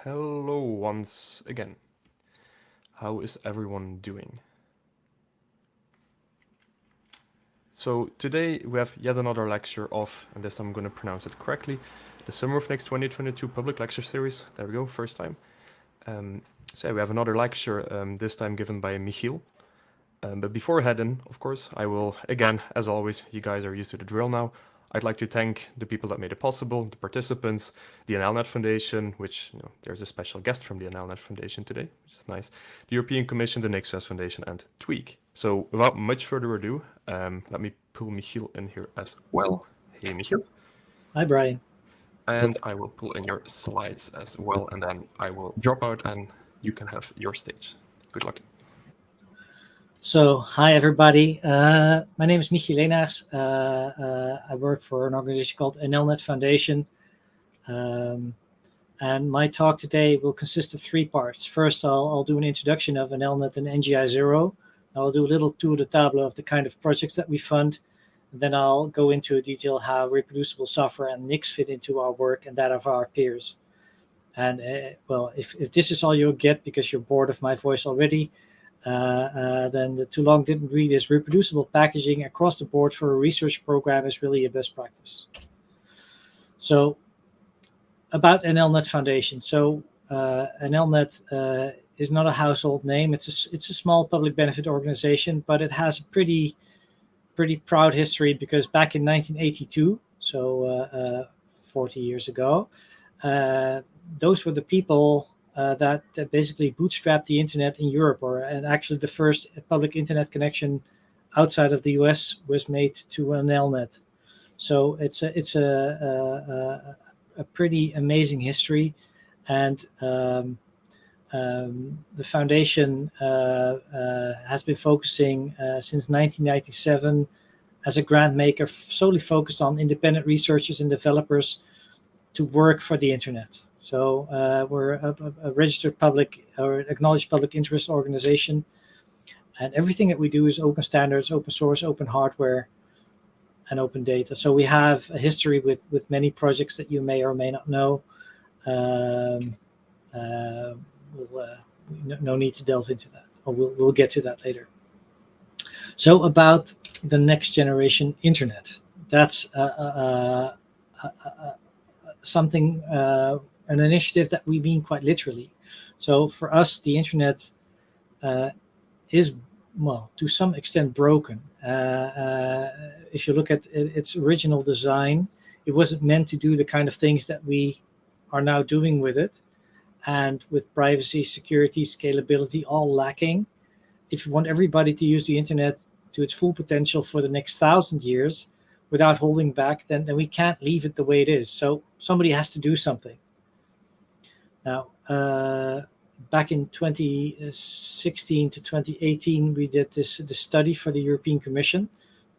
Hello once again. How is everyone doing? So today we have yet another lecture of, and this time I'm going to pronounce it correctly, the Summer of Next 2022 public lecture series. There we go, first time. So we have another lecture, this time given by Michiel. But before heading, of course, I will, again, as always, you guys are used to the drill now, I'd like to thank the people that made it possible, the participants, the NLnet Foundation, which there's a special guest from the NLnet Foundation today, which is nice, the European Commission, the NixOS Foundation, and Tweag. So without much further ado, let me pull Michiel in here as well. Hey, Michiel. Hi, Brian. And I will pull in your slides as well, and then I will drop out and you can have your stage. Good luck. So, hi everybody. My name is Michiel Leenaars. I work for an organization called NLnet Foundation. And my talk today will consist of three parts. First, I'll do an introduction of NLnet and NGI Zero. I'll do a little tour de table of the kind of projects that we fund. And then I'll go into detail how reproducible software and Nix fit into our work and that of our peers. And well, if this is all you'll get because you're bored of my voice already, then the too long didn't read is reproducible packaging across the board for a research program is really a best practice. So about NLnet Foundation. So NLnet is not a household name. It's a small public benefit organization, but it has a pretty proud history because back in 1982, so 40 years ago, those were the people that basically bootstrapped the internet in Europe, and actually the first public internet connection outside of the US was made to NLnet. So it's a pretty amazing history, and the foundation has been focusing since 1997 as a grant maker solely focused on independent researchers and developers to work for the internet. So we're a registered public or acknowledged public interest organization, and everything that we do is open standards, open source, open hardware, and open data. So we have a history with many projects that you may or may not know. No need to delve into that, or we'll get to that later. So about the next generation internet, that's something, an initiative that we mean quite literally. So for us, the internet is, well, to some extent broken. If you look at its original design, it wasn't meant to do the kind of things that we are now doing with it. And with privacy, security, scalability all lacking, if you want everybody to use the internet to its full potential for the next 1,000 years without holding back, then we can't leave it the way it is. So somebody has to do something. Now, back in 2016 to 2018, we did this study for the European Commission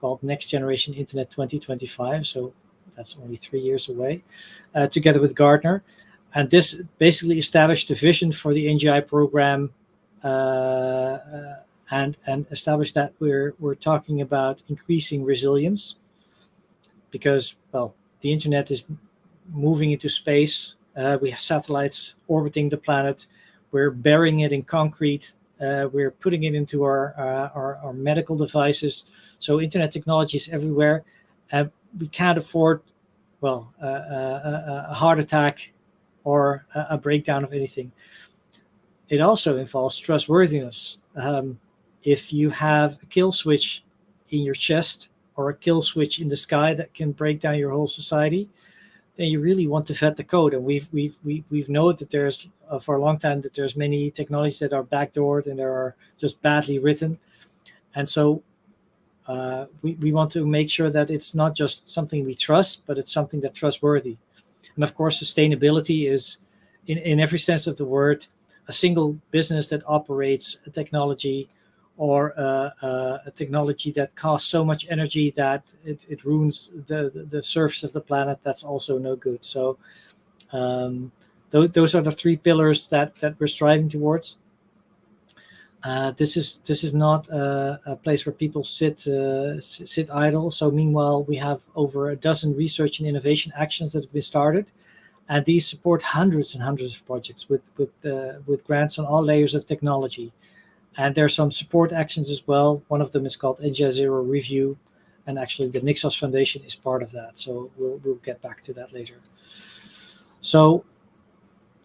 called Next Generation Internet 2025. So that's only 3 years away, together with Gartner. And this basically established the vision for the NGI program and established that we're talking about increasing resilience because, well, the internet is moving into space. We have satellites orbiting the planet. We're burying it in concrete. We're putting it into our medical devices. So internet technology is everywhere. We can't afford, well, a heart attack or a breakdown of anything. It also involves trustworthiness. If you have a kill switch in your chest or a kill switch in the sky that can break down your whole society, then you really want to vet the code. And we've known that there's for a long time that there's many technologies that are backdoored and they are just badly written. And so we want to make sure that it's not just something we trust, but it's something that's trustworthy. And of course, sustainability is, in every sense of the word, a single business that operates a technology or a technology that costs so much energy that it ruins the surface of the planet. That's also no good. So those are the three pillars that we're striving towards. This is not a place where people sit idle. So meanwhile, we have over a dozen research and innovation actions that have been started. And these support hundreds and hundreds of projects with grants on all layers of technology. And there are some support actions as well. One of them is called NGI Zero Review, and actually the NixOS Foundation is part of that. So we'll get back to that later. So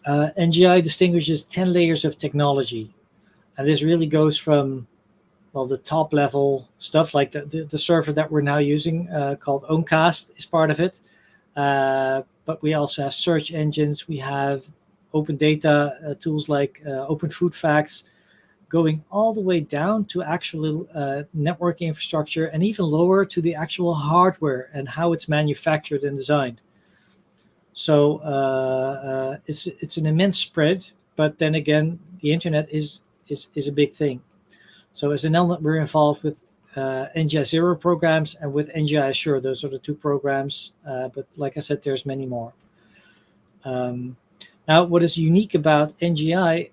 NGI distinguishes 10 layers of technology, and this really goes from, well, the top level stuff like the server that we're now using called Oncast is part of it. But we also have search engines. We have open data tools like Open Food Facts, going all the way down to actual networking infrastructure, and even lower to the actual hardware and how it's manufactured and designed. So it's an immense spread, but then again, the internet is a big thing. So as an NLnet, we're involved with NGI Zero programs and with NGI Assure. Those are the two programs, but like I said, there's many more. Now, what is unique about NGI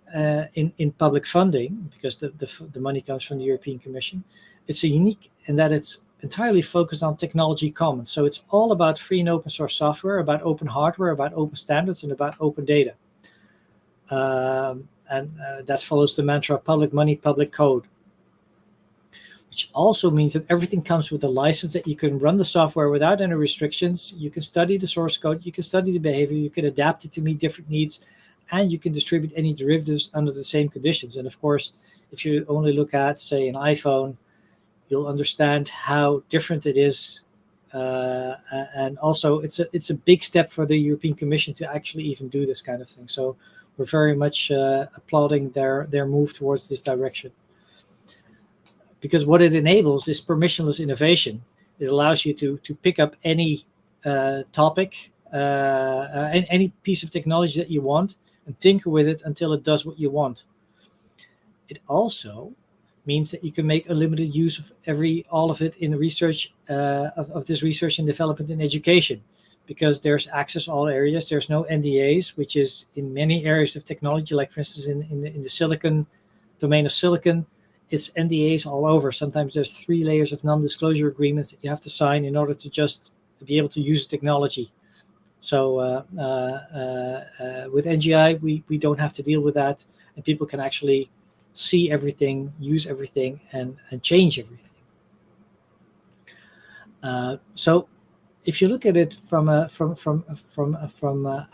in public funding, because the money comes from the European Commission, it's unique in that it's entirely focused on technology commons. So it's all about free and open source software, about open hardware, about open standards, and about open data. And that follows the mantra of public money, public code, which also means that everything comes with a license that you can run the software without any restrictions. You can study the source code, you can study the behavior, you can adapt it to meet different needs, and you can distribute any derivatives under the same conditions. And of course, if you only look at, say, an iPhone, you'll understand how different it is. And also, it's a big step for the European Commission to actually even do this kind of thing. So we're very much applauding their move towards this direction. Because what it enables is permissionless innovation. It allows you to pick up any topic, any piece of technology that you want, and tinker with it until it does what you want. It also means that you can make unlimited use of all of it in the research of this research and development in education, because there's access to all areas. There's no NDAs, which is in many areas of technology, like for instance in the silicon domain of silicon. It's NDAs all over. Sometimes there's 3 layers of non-disclosure agreements that you have to sign in order to just be able to use technology. So with NGI, we don't have to deal with that, and people can actually see everything, use everything, and change everything. So if you look at it from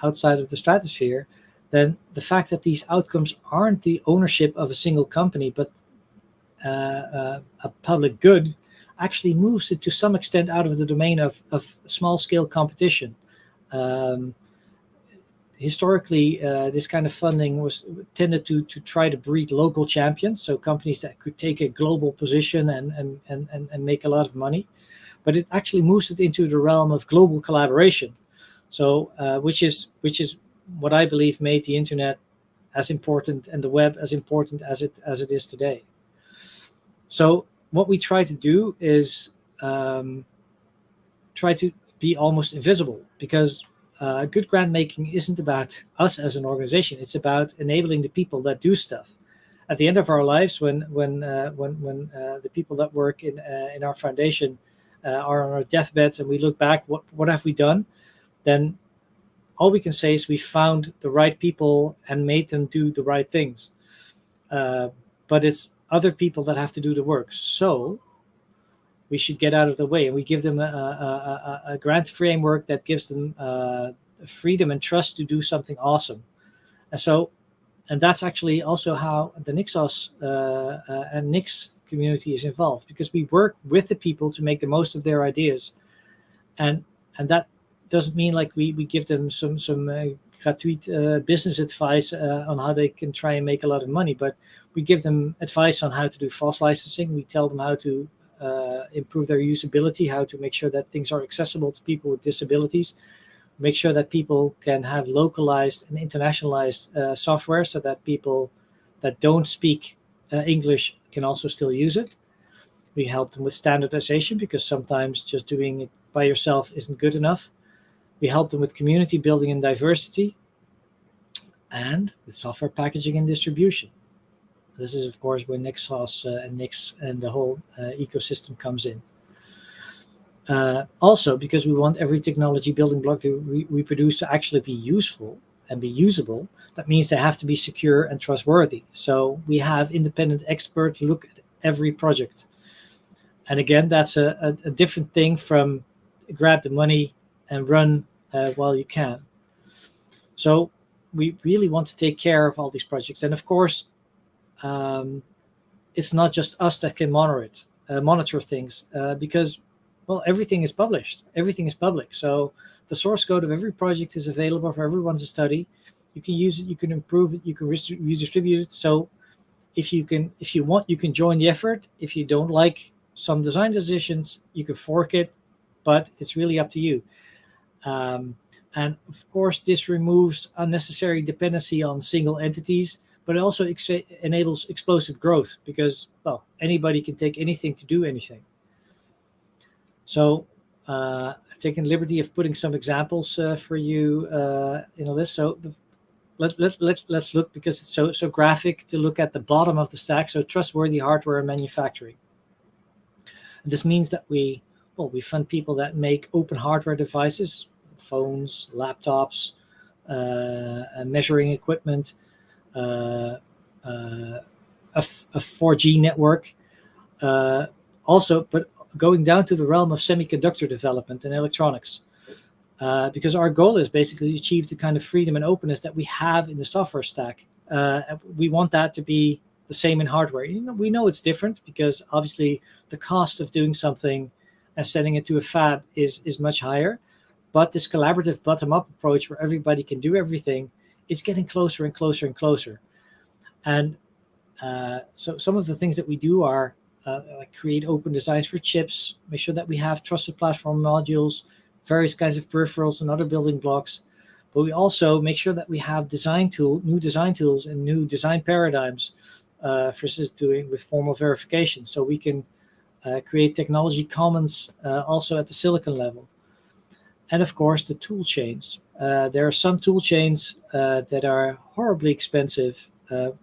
outside of the stratosphere, then the fact that these outcomes aren't the ownership of a single company, but a public good, actually moves it to some extent out of the domain of small-scale competition. Historically, this kind of funding was tended to try to breed local champions, so companies that could take a global position and make a lot of money. But it actually moves it into the realm of global collaboration. So, which is what I believe made the internet as important and the web as important as it is today. So what we try to do is try to be almost invisible, because good grant making isn't about us as an organization. It's about enabling the people that do stuff. At the end of our lives, when the people that work in our foundation are on our deathbeds and we look back, what have we done? Then all we can say is we found the right people and made them do the right things. But it's other people that have to do the work. So we should get out of the way, and we give them a grant framework that gives them freedom and trust to do something awesome. And that's actually also how the NixOS and Nix community is involved, because we work with the people to make the most of their ideas, and that doesn't mean like we give them some gratuit business advice on how they can try and make a lot of money, but we give them advice on how to do false licensing. We tell them how to improve their usability, how to make sure that things are accessible to people with disabilities, make sure that people can have localized and internationalized software so that people that don't speak English can also still use it. We help them with standardization, because sometimes just doing it by yourself isn't good enough. We help them with community building and diversity, and with software packaging and distribution. This is, of course, where NixOS and Nix and the whole ecosystem comes in. Also, because we want every technology building block we produce to actually be useful and be usable, that means they have to be secure and trustworthy. So we have independent experts look at every project. And again, that's a different thing from grab the money and run while you can. So we really want to take care of all these projects. And of course, it's not just us that can monitor things, because, well, everything is published. Everything is public. So the source code of every project is available for everyone to study. You can use it, you can improve it, you can redistribute it. So if you want, you can join the effort. If you don't like some design decisions, you can fork it, but it's really up to you. And of course, this removes unnecessary dependency on single entities, but it also enables explosive growth because, well, anybody can take anything to do anything. So I've taken the liberty of putting some examples for you in a list. So let's look, because it's so graphic, to look at the bottom of the stack. So trustworthy hardware and manufacturing. And this means that we fund people that make open hardware devices, phones, laptops, measuring equipment, a 4G network, also, but going down to the realm of semiconductor development and electronics, because our goal is basically to achieve the kind of freedom and openness that we have in the software stack. We want that to be the same in hardware. We know it's different because obviously the cost of doing something and sending it to a fab is much higher. But this collaborative bottom-up approach where everybody can do everything is getting closer and closer and closer. And so some of the things that we do are like create open designs for chips, make sure that we have trusted platform modules, various kinds of peripherals and other building blocks. But we also make sure that we have new design tools and new design paradigms, for instance, doing with formal verification. So we can create technology commons also at the silicon level. And of course, the tool chains. There are some tool chains that are horribly expensive. I'm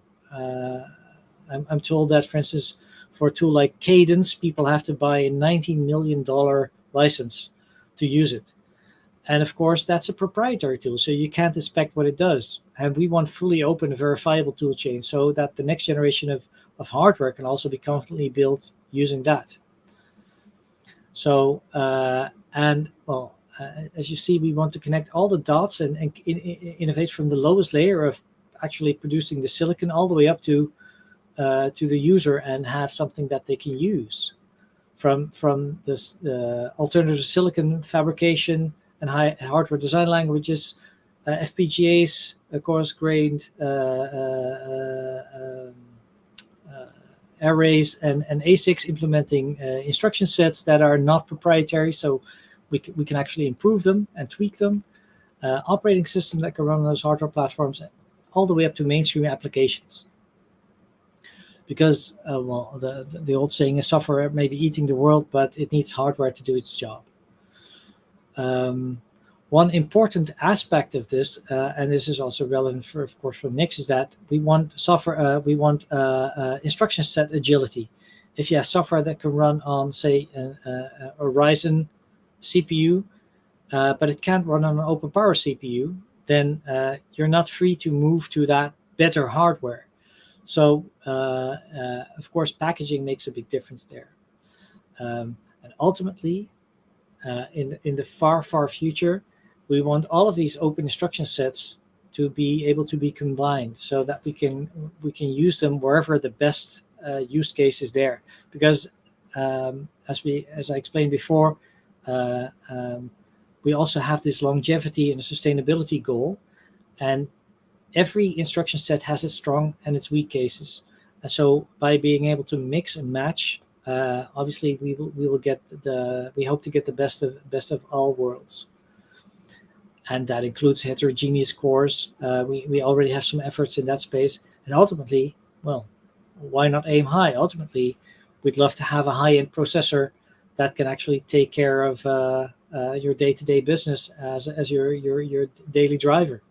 told that, for instance, for a tool like Cadence, people have to buy a $19 million license to use it. And of course, that's a proprietary tool, so you can't inspect what it does. And we want fully open and verifiable tool chains so that the next generation of hardware can also be confidently built using that. So, as you see, we want to connect all the dots and innovate from the lowest layer of actually producing the silicon all the way up to the user and have something that they can use, from this alternative silicon fabrication and hardware design languages, FPGAs, coarse-grained arrays, and ASICs implementing instruction sets that are not proprietary, so we can actually improve them and tweak them, operating systems that can run on those hardware platforms, all the way up to mainstream applications. Because, the old saying is software may be eating the world, but it needs hardware to do its job. One important aspect of this, and this is also relevant for Nix, is that we want instruction set agility. If you have software that can run on, say, a Ryzen CPU, but it can't run on an open power CPU, then you're not free to move to that better hardware. So, of course, packaging makes a big difference there. And ultimately, in the far, far future, we want all of these open instruction sets to be able to be combined so that we can use them wherever the best use case is there. Because as I explained before, we also have this longevity and a sustainability goal, and every instruction set has its strong and its weak cases. And so by being able to mix and match, obviously we hope to get the best of all worlds. And that includes heterogeneous cores. We already have some efforts in that space. And ultimately, well, why not aim high? Ultimately, we'd love to have a high-end processor that can actually take care of your day-to-day business as your daily driver.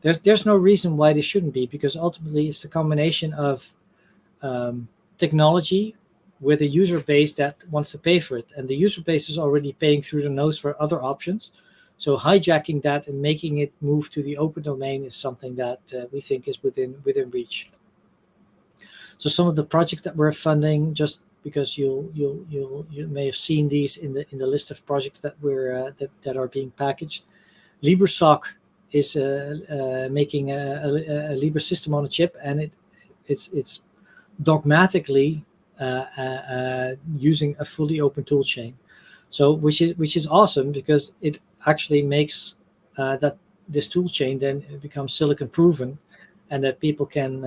There's no reason why this shouldn't be, because ultimately it's the combination of technology with a user base that wants to pay for it, and the user base is already paying through the nose for other options. So hijacking that and making it move to the open domain is something that we think is within reach. So some of the projects that we're funding, just because you may have seen these in the list of projects that we're that are being packaged. LibreSoc is making a Libre system on a chip, and it's dogmatically using a fully open tool chain. So which is awesome, because it actually makes that this tool chain then becomes silicon proven, and that people can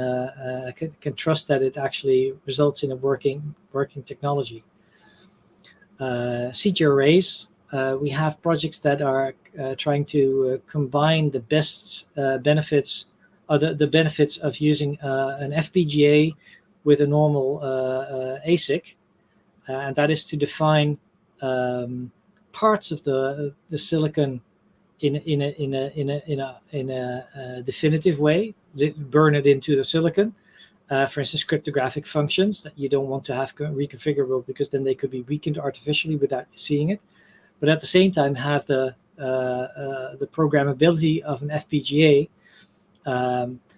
trust that it actually results in a working technology. CG arrays, we have projects that are trying to combine the best benefits, or the benefits of using an FPGA with a normal ASIC, and that is to define parts of the silicon in a definitive way, burn it into the silicon. For instance, cryptographic functions that you don't want to have reconfigurable, because then they could be weakened artificially without seeing it. But at the same time, have the programmability of an FPGA.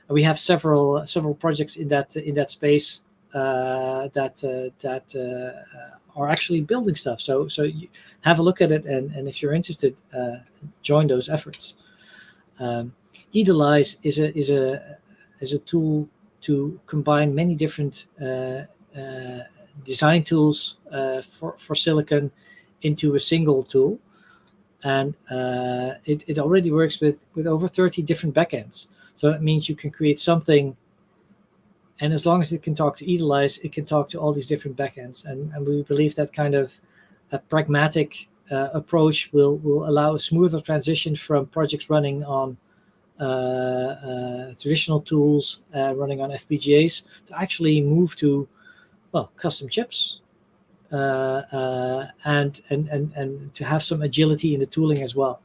We have several projects in that space that are actually building stuff. So you have a look at it, and if you're interested, join those efforts. Edelise is a tool to combine many different design tools for silicon into a single tool, and it already works with over 30 different backends. So that means you can create something, and as long as it can talk to Edelise, it can talk to all these different backends. And we believe that kind of a pragmatic approach will allow a smoother transition from projects running on traditional tools running on FPGAs to actually move to, well, custom chips, and to have some agility in the tooling as well.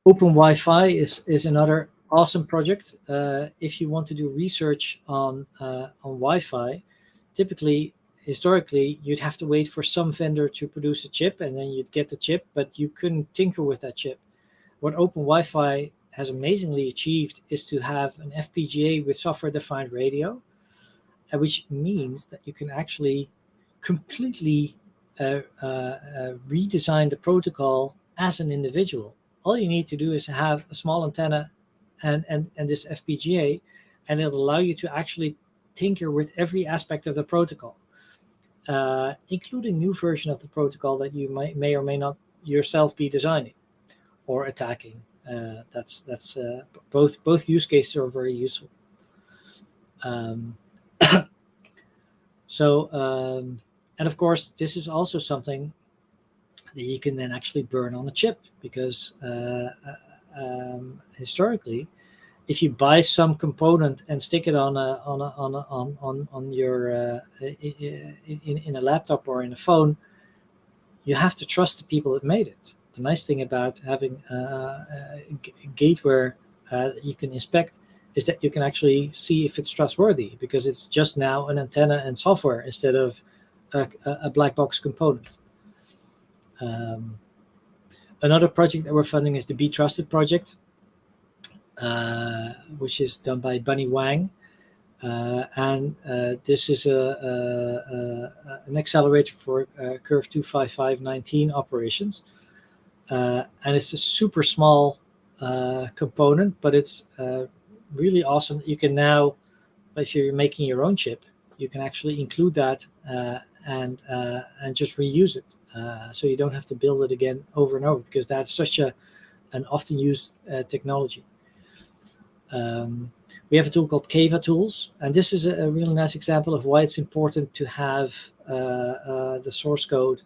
Open Wi-Fi is another awesome project. If you want to do research on Wi-Fi, typically, historically, you'd have to wait for some vendor to produce a chip, and then you'd get the chip, but you couldn't tinker with that chip. What Open Wi-Fi has amazingly achieved is to have an FPGA with software-defined radio, which means that you can actually completely redesign the protocol as an individual. All you need to do is have a small antenna and this FPGA, and it'll allow you to actually tinker with every aspect of the protocol, including new version of the protocol that you may or may not yourself be designing or attacking. Both use cases are very useful. And of course, this is also something that you can then actually burn on a chip, because historically, if you buy some component and stick it on your in a laptop or in a phone, you have to trust the people that made it. The nice thing about having gateware you can inspect is that you can actually see if it's trustworthy, because it's just now an antenna and software instead of a black box component. Another project that we're funding is the Be Trusted project, which is done by Bunny Wang. And this is an accelerator for Curve 25519 operations. And it's a super small component, but it's really awesome. You can now, if you're making your own chip, you can actually include that and just reuse it. So you don't have to build it again over and over, because that's such an often used technology. We have a tool called Kava Tools, and this is a really nice example of why it's important to have the source code.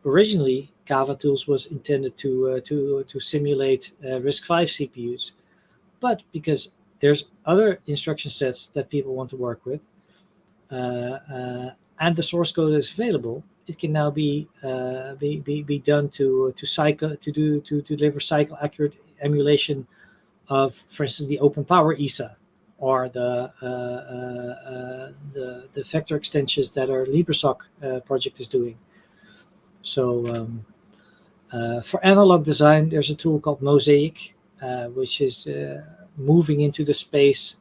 Originally, Kava Tools was intended to simulate RISC-V CPUs, but because there's other instruction sets that people want to work with, and the source code is available, it can now be done to deliver cycle accurate emulation of, for instance, the Open Power ESA or the vector extensions that our LibreSoc project is doing. So for analog design, there's a tool called Mosaic, which is moving into the space,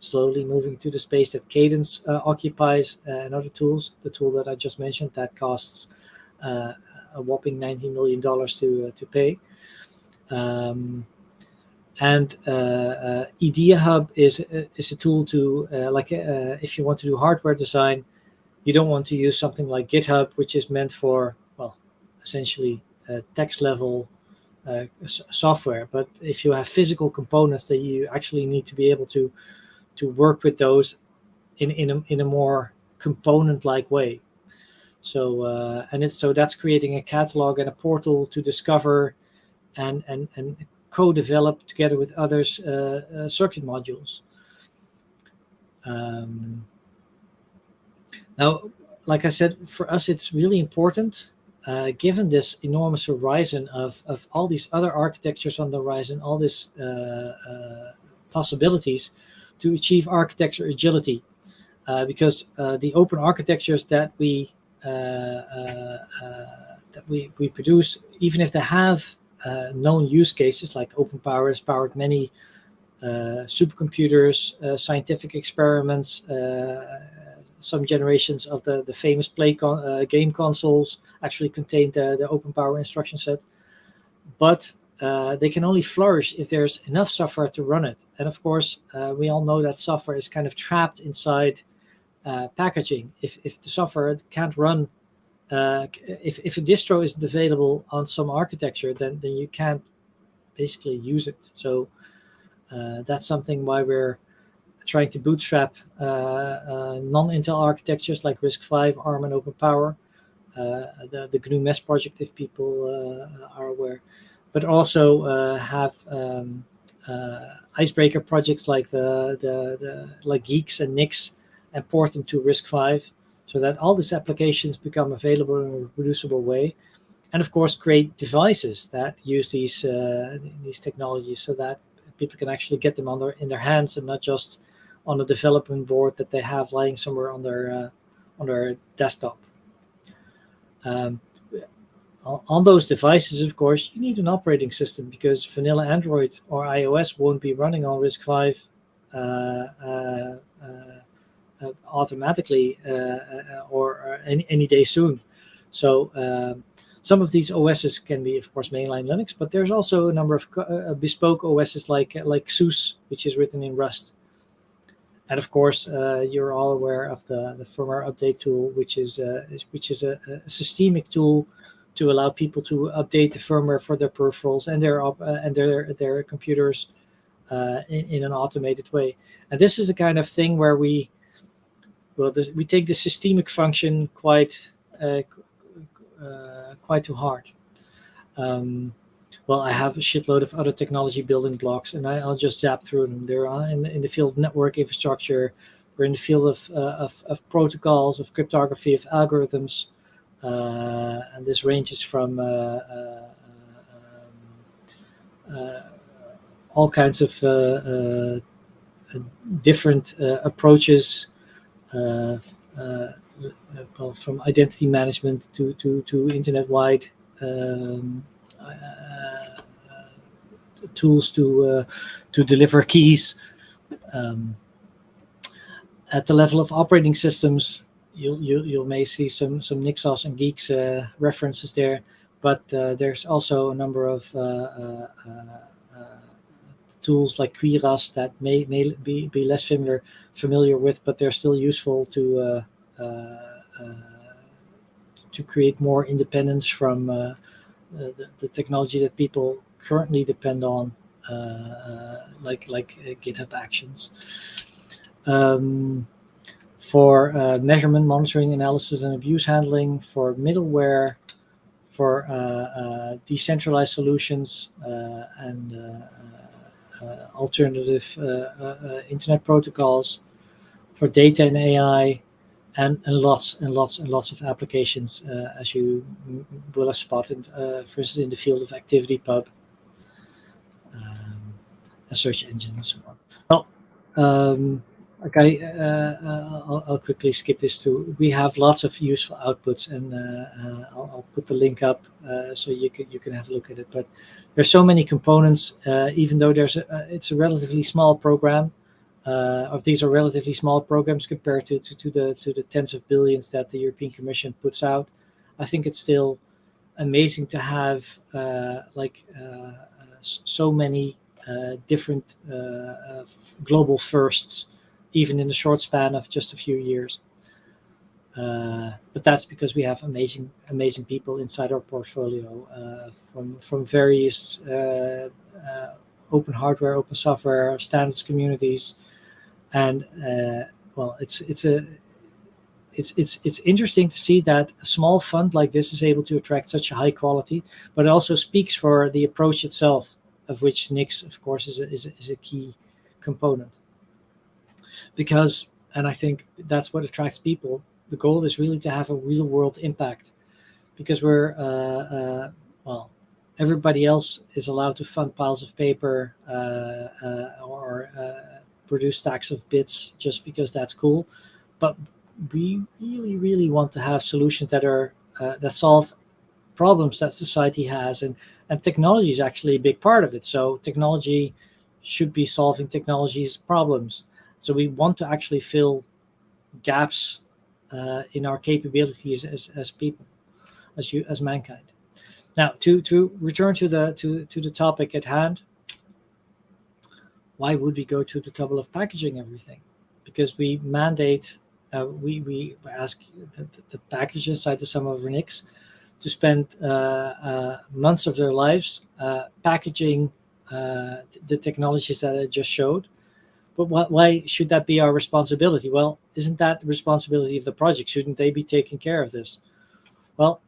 slowly moving to the space that Cadence occupies, and other tools. The tool that I just mentioned that costs a whopping $19 million to pay. And Idea Hub is a tool to if you want to do hardware design, you don't want to use something like GitHub, which is meant for, well, essentially text level software. But if you have physical components, that you actually need to be able to work with those in a more component-like way. So so that's creating a catalog and a portal to discover and co-develop together with others circuit modules. Now, like I said, for us it's really important, given this enormous horizon of all these other architectures on the horizon, all these possibilities, to achieve architecture agility, because the open architectures that we produce, even if they have known use cases, like OpenPower has powered many supercomputers, scientific experiments, some generations of the famous game consoles actually contained the OpenPower instruction set, but they can only flourish if there's enough software to run it. And of course, we all know that software is kind of trapped inside packaging. If the software can't run, if a distro isn't available on some architecture, then you can't basically use it. So that's something why we're trying to bootstrap non-Intel architectures like RISC-V, ARM, and OpenPower, the GNU Mesh project, if people are aware, but also have icebreaker projects like like Geeks and Nix, and port them to RISC-V, so that all these applications become available in a reproducible way, and of course create devices that use these technologies, so that people can actually get them in their hands and not just on a development board that they have lying somewhere on their desktop. On those devices, of course, you need an operating system, because vanilla Android or iOS won't be running on RISC-V automatically or any day soon. So some of these OSs can be, of course, mainline Linux, but there's also a number of bespoke OSs like SUSE, which is written in Rust. And of course, you're all aware of the firmware update tool, which is a systemic tool to allow people to update the firmware for their peripherals and their computers in an automated way. And this is the kind of thing where we take the systemic function quite too hard. Well, I have a shitload of other technology building blocks, and I'll just zap through them. They're in the field of network infrastructure. We're in the field of protocols, of cryptography, of algorithms, and this ranges from all kinds of different approaches, from identity management to internet-wide tools to deliver keys. At the level of operating systems, you may see some NixOS and Geeks references there, but there's also a number of tools like Quiras that may be less familiar with, but they're still useful to create more independence from the technology that people currently depend on, like GitHub Actions. For measurement, monitoring, analysis, and abuse handling, for middleware, for decentralized solutions, and alternative internet protocols, for data and AI, and lots of applications, as you will have spotted, for instance, in the field of ActivityPub, and search engines and so on. Well, I'll quickly skip this too. We have lots of useful outputs, and I'll put the link up so you can have a look at it. But there's so many components, even though it's a relatively small program. Of these are relatively small programs compared to the tens of billions that the European Commission puts out. I think it's still amazing to have so many different global firsts, even in a short span of just a few years. But that's because we have amazing people inside our portfolio, from various open hardware, open software, standards communities, and it's interesting to see that a small fund like this is able to attract such a high quality, but it also speaks for the approach itself, of which Nix, of course, is a key component. Because, and I think that's what attracts people, the goal is really to have a real world impact, because everybody else is allowed to fund piles of paper or produce stacks of bits just because that's cool. But we really want to have solutions that solve problems that society has, and technology is actually a big part of it. So technology should be solving technology's problems. So we want to actually fill gaps in our capabilities as people, as mankind. Now, to return to the topic at hand, why would we go to the trouble of packaging everything? Because we mandate, we ask the package inside the sum of our NICs to spend months of their lives packaging the technologies that I just showed. But why should that be our responsibility? Well, isn't that the responsibility of the project? Shouldn't they be taking care of this? Well,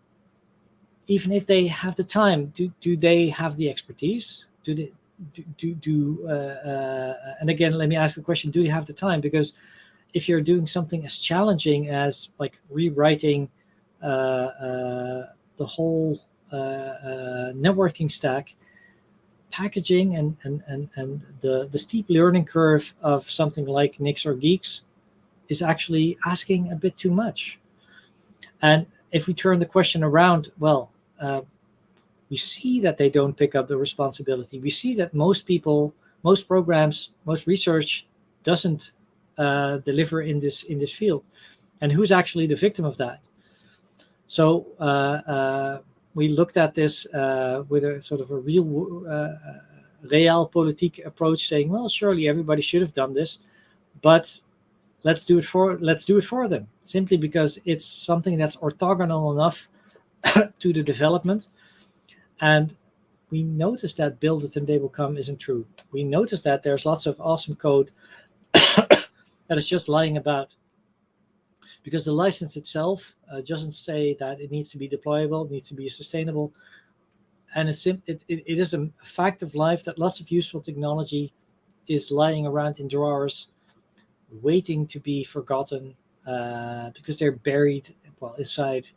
even if they have the time, do they have the expertise? And again, let me ask the question: do you have the time? Because if you're doing something as challenging as like rewriting the whole networking stack, packaging and the steep learning curve of something like Nix or Geeks is actually asking a bit too much. And if we turn the question around, well, we see that they don't pick up the responsibility. We see that most people, most programs, most research doesn't deliver in this field. And who's actually the victim of that? So we looked at this with a sort of a real realpolitik approach, saying, well, surely everybody should have done this, but let's do it for them, simply because it's something that's orthogonal enough to the development. And we noticed that build it and they will come isn't true. We noticed that there's lots of awesome code that is just lying about, because the license itself doesn't say that it needs to be deployable, it needs to be sustainable. And it is a fact of life that lots of useful technology is lying around in drawers, waiting to be forgotten because they're buried, well, inside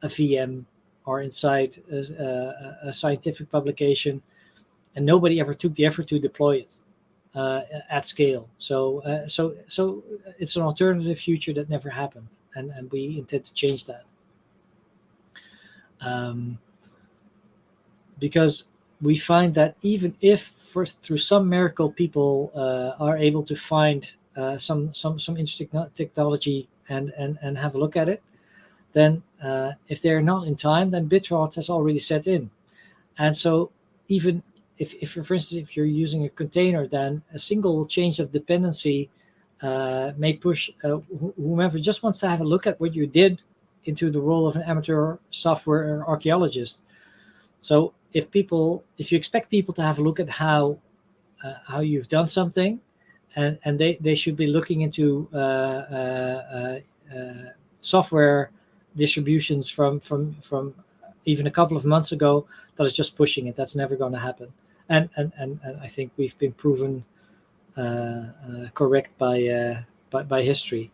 a VM or inside a scientific publication, and nobody ever took the effort to deploy it at scale. So it's an alternative future that never happened, and we intend to change that. Because we find that even if through some miracle people are able to find some interesting technology and have a look at it, then if they're not in time, then bit rot has already set in. And so even if for instance, if you're using a container, then a single change of dependency may push whomever just wants to have a look at what you did into the role of an amateur software archaeologist. So if you expect people to have a look at how you've done something, and they should be looking into software distributions from even a couple of months ago, that is just pushing it. That's never going to happen. And I think we've been proven correct by history.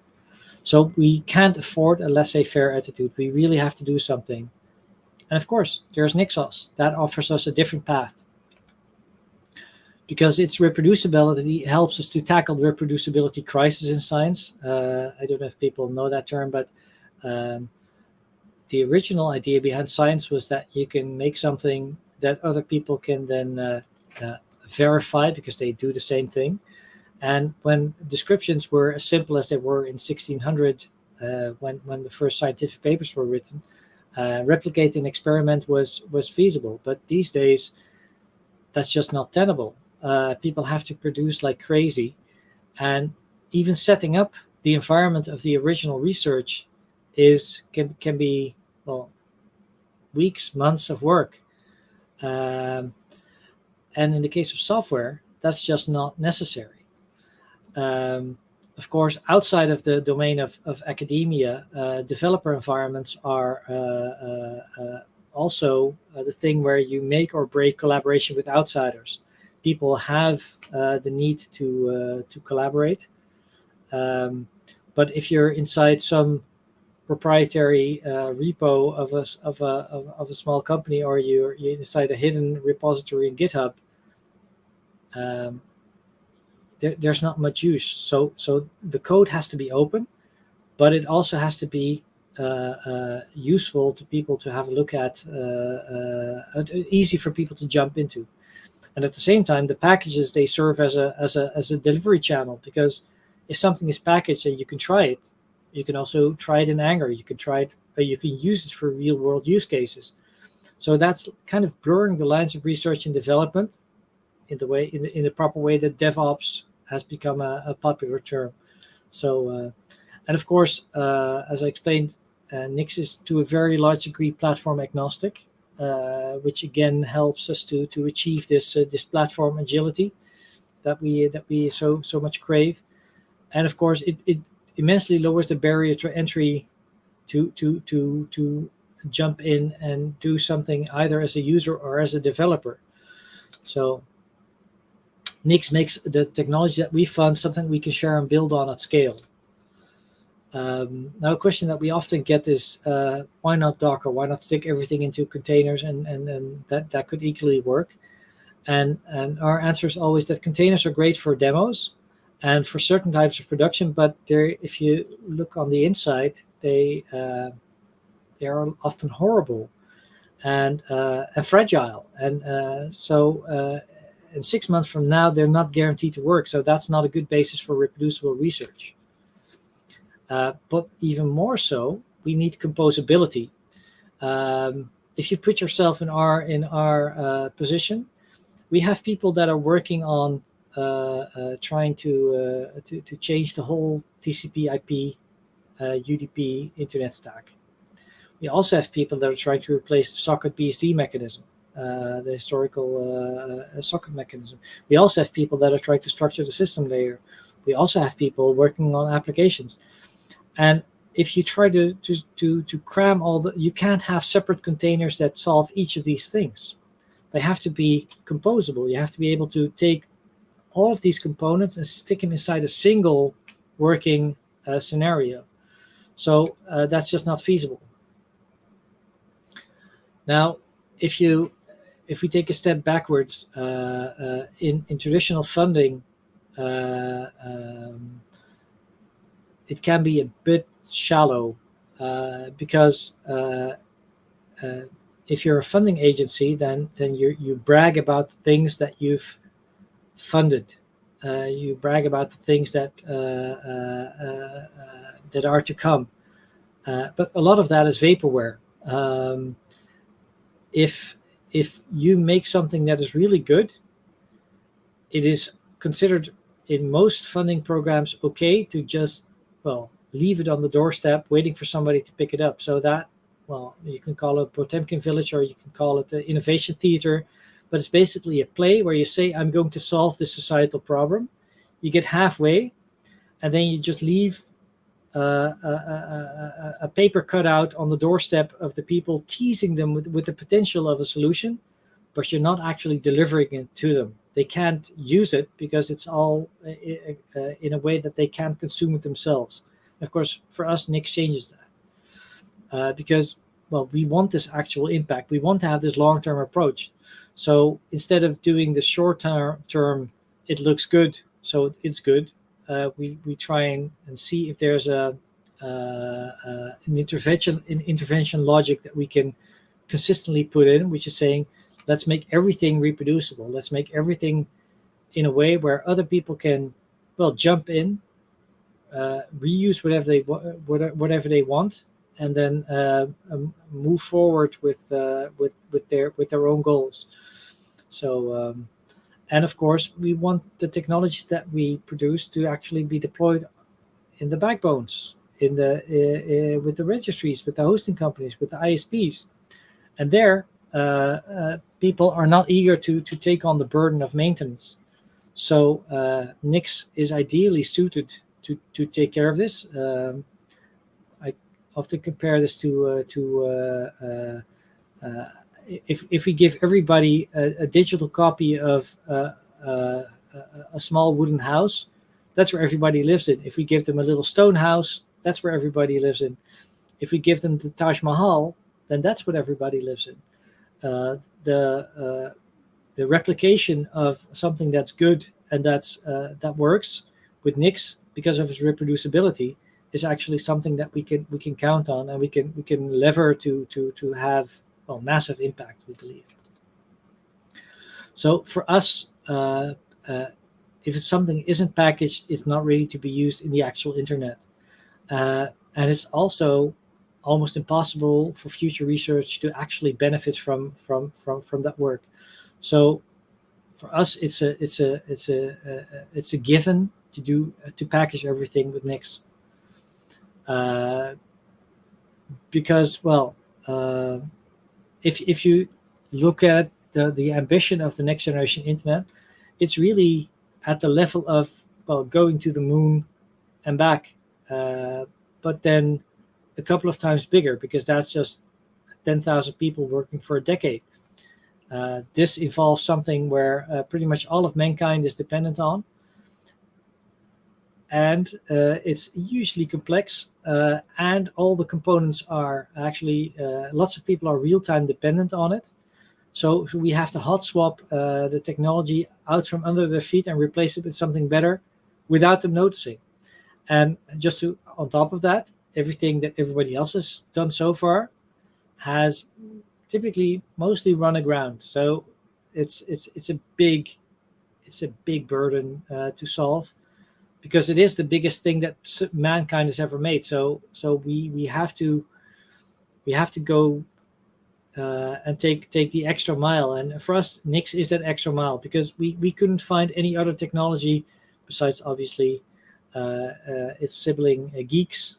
So we can't afford a laissez-faire attitude. We really have to do something. And of course, there's NixOS that offers us a different path. because its reproducibility helps us to tackle the reproducibility crisis in science. I don't know if people know that term, but the original idea behind science was that you can make something that other people can then verify because they do the same thing. And when descriptions were as simple as they were in 1600, when the first scientific papers were written, replicating an experiment was feasible. But these days, that's just not tenable. People have to produce like crazy, and even setting up the environment of the original research can be, well, weeks, months of work. And in the case of software, that's just not necessary. Of course, outside of the domain of academia, developer environments are also the thing where you make or break collaboration with outsiders. People have the need to collaborate, but if you're inside some proprietary repo of a small company, or you're inside a hidden repository in GitHub, there's not much use. So the code has to be open, but it also has to be useful to people to have a look at, easy for people to jump into. And at the same time, the packages, they serve as a delivery channel, because if something is packaged and you can try it, you can also try it in anger. You can try it, you can use it for real world use cases. So that's kind of blurring the lines of research and development in the proper way that DevOps has become a popular term. So, and of course, as I explained, Nix is to a very large degree platform agnostic, which again helps us to achieve this platform agility that we so much crave. And of course, it immensely lowers the barrier to entry to jump in and do something either as a user or as a developer. So Nix makes the technology that we fund something we can share and build on at scale. Now, a question that we often get is, why not Docker? Why not stick everything into containers? And that could equally work. And our answer is always that containers are great for demos and for certain types of production, but if you look on the inside, they are often horrible and fragile. And so in 6 months from now, they're not guaranteed to work. So that's not a good basis for reproducible research. But even more so, we need composability. If you put yourself in our position, we have people that are working on trying to change the whole TCP/IP UDP internet stack. We also have people that are trying to replace the socket BSD mechanism, the historical socket mechanism. We also have people that are trying to structure the system layer. We also have people working on applications. And if you try to cram you can't have separate containers that solve each of these things. They have to be composable. You have to be able to take all of these components and stick them inside a single working scenario. So that's just not feasible. Now, if we take a step backwards, in traditional funding, it can be a bit shallow because if you're a funding agency, then you brag about the things that you've funded. You brag about the things that are to come. But a lot of that is vaporware. If you make something that is really good, it is considered in most funding programs okay to just, leave it on the doorstep waiting for somebody to pick it up. So that, you can call it Potemkin Village, or you can call it the innovation theater, but it's basically a play where you say, I'm going to solve this societal problem. You get halfway, and then you just leave a paper cutout on the doorstep of the people, teasing them with the potential of a solution, but you're not actually delivering it to them. They can't use it because it's all in a way that they can't consume it themselves. Of course, for us, Nix changes that because, we want this actual impact. We want to have this long-term approach. So instead of doing the short term, it looks good, so it's good. We try and see if there's an intervention logic that we can consistently put in, which is saying, let's make everything reproducible. Let's make everything in a way where other people can, well, jump in, reuse whatever they want, and then move forward with their own goals. So, and of course, we want the technologies that we produce to actually be deployed in the backbones, in the with the registries, with the hosting companies, with the ISPs, and there people are not eager to take on the burden of maintenance. So Nix is ideally suited to take care of this. I often compare this to if we give everybody a digital copy of a small wooden house, that's where everybody lives in. If we give them a little stone house, that's where everybody lives in. If we give them the Taj Mahal, then that's what everybody lives in. The replication of something that's good and that works with Nix because of its reproducibility is actually something that we can count on, and we can lever to have, well, massive impact, we believe. So for us, if something isn't packaged, it's not ready to be used in the actual internet, and it's also almost impossible for future research to actually benefit from that work. So for us, it's a given to package everything with Nix, because, well, if you look at the ambition of the next generation internet, it's really at the level of, well, going to the moon and back, but then a couple of times bigger, because that's just 10,000 people working for a decade. This involves something where pretty much all of mankind is dependent on, and it's hugely complex, and all the components are actually, lots of people are real-time dependent on it. So we have to hot swap the technology out from under their feet and replace it with something better without them noticing. And just on top of that, everything that everybody else has done so far has typically mostly run aground. So it's a big burden to solve, because it is the biggest thing that mankind has ever made. So we have to go and take the extra mile. And for us, Nix is that extra mile, because we couldn't find any other technology besides, obviously, its sibling Geeks,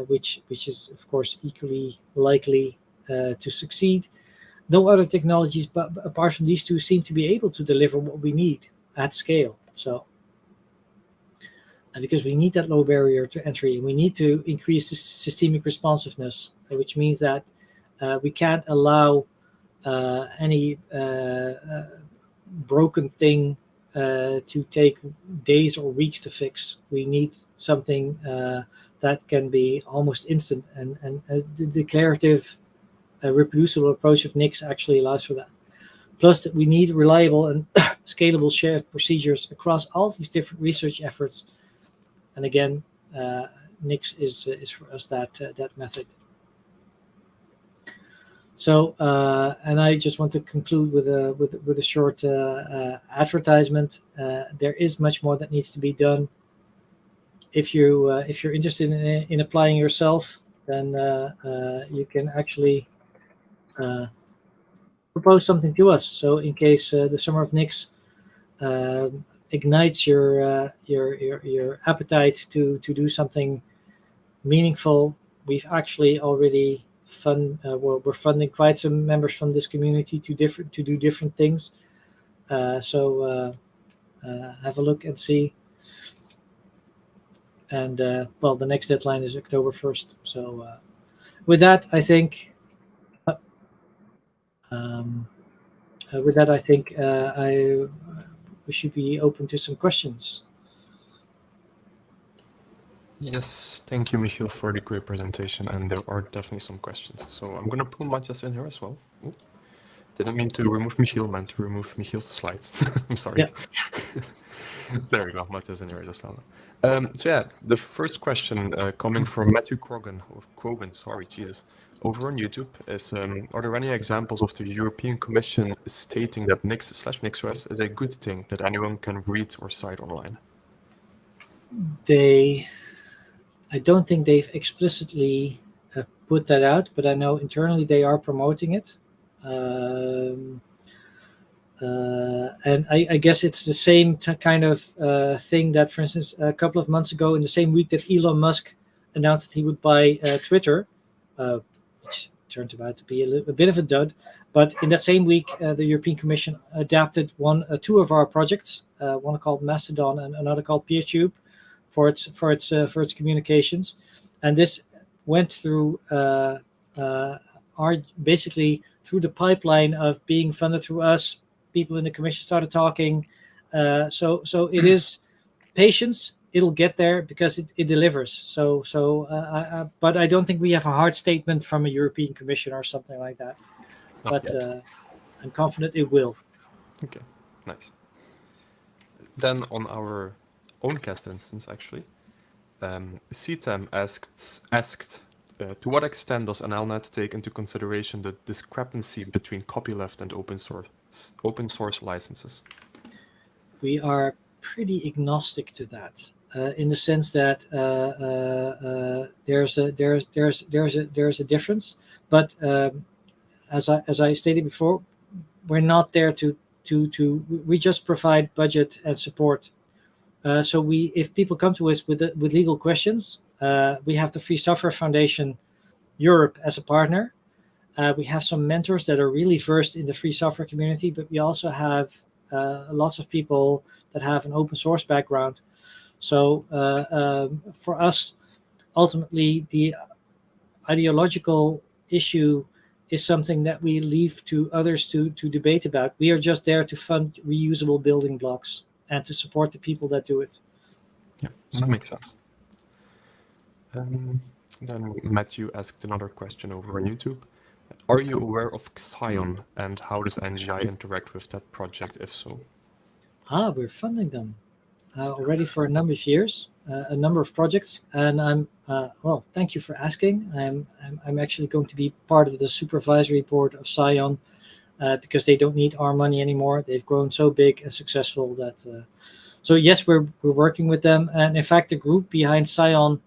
which is of course equally likely to succeed. No other technologies, but apart from these two, seem to be able to deliver what we need at scale. So, and because we need that low barrier to entry, and we need to increase the systemic responsiveness, which means that we can't allow any broken thing to take days or weeks to fix. We need something that can be almost instant, and the declarative reproducible approach of Nix actually allows for that. Plus, that we need reliable and scalable shared procedures across all these different research efforts. And again, Nix is for us that method. So, and I just want to conclude with a short advertisement. There is much more that needs to be done. If you're interested in applying yourself, then you can actually propose something to us. So, in case the Summer of Nix ignites your appetite to do something meaningful, we've actually already we're funding quite some members from this community to do different things. So have a look and see. And well, the next deadline is October 1st. So with that, I think we should be open to some questions. Yes, thank you, Michiel, for the great presentation, and there are definitely some questions. So I'm going to pull Matthias in here as well. Ooh. Didn't mean to remove Michiel, meant to remove Michiel's slides. I'm sorry. Yeah. There we go, Matthias and Iris as well. So yeah, the first question coming from Matthew Krogan, sorry, Jesus, over on YouTube is, are there any examples of the European Commission stating that Nix/NixOS is a good thing that anyone can read or cite online? I don't think they've explicitly put that out, but I know internally they are promoting it. And I guess it's the same kind of thing that, for instance, a couple of months ago, in the same week that Elon Musk announced that he would buy Twitter, which turned out to be a bit of a dud. But in that same week, the European Commission adapted two of our projects, one called Mastodon and another called PeerTube, for its communications, and this went through basically through the pipeline of being funded through us. People in the commission started talking, so it is patience. It'll get there because it delivers. But I don't think we have a hard statement from a European Commission or something like that. But I'm confident it will. Okay, nice. Then on our own cast instance, actually, CTEM asked to what extent does NLnet take into consideration the discrepancy between copyleft and open source licenses? We are pretty agnostic to that, in the sense that there's a difference, but as I stated before, we're not there to we just provide budget and support. So if people come to us with legal questions, we have the Free Software Foundation Europe as a partner. We have some mentors that are really versed in the free software community, but we also have lots of people that have an open source background. So for us, ultimately, the ideological issue is something that we leave to others to debate about. We are just there to fund reusable building blocks and to support the people that do it. Yeah, that makes sense. Then Matthew asked another question over on YouTube. Are you aware of SoN and how does NGI interact with that project, if so? We're funding them already for a number of years, a number of projects, and I'm well. Thank you for asking. I'm actually going to be part of the supervisory board of SoN because they don't need our money anymore. They've grown so big and successful that. So yes, we're working with them, and in fact, the group behind SoN.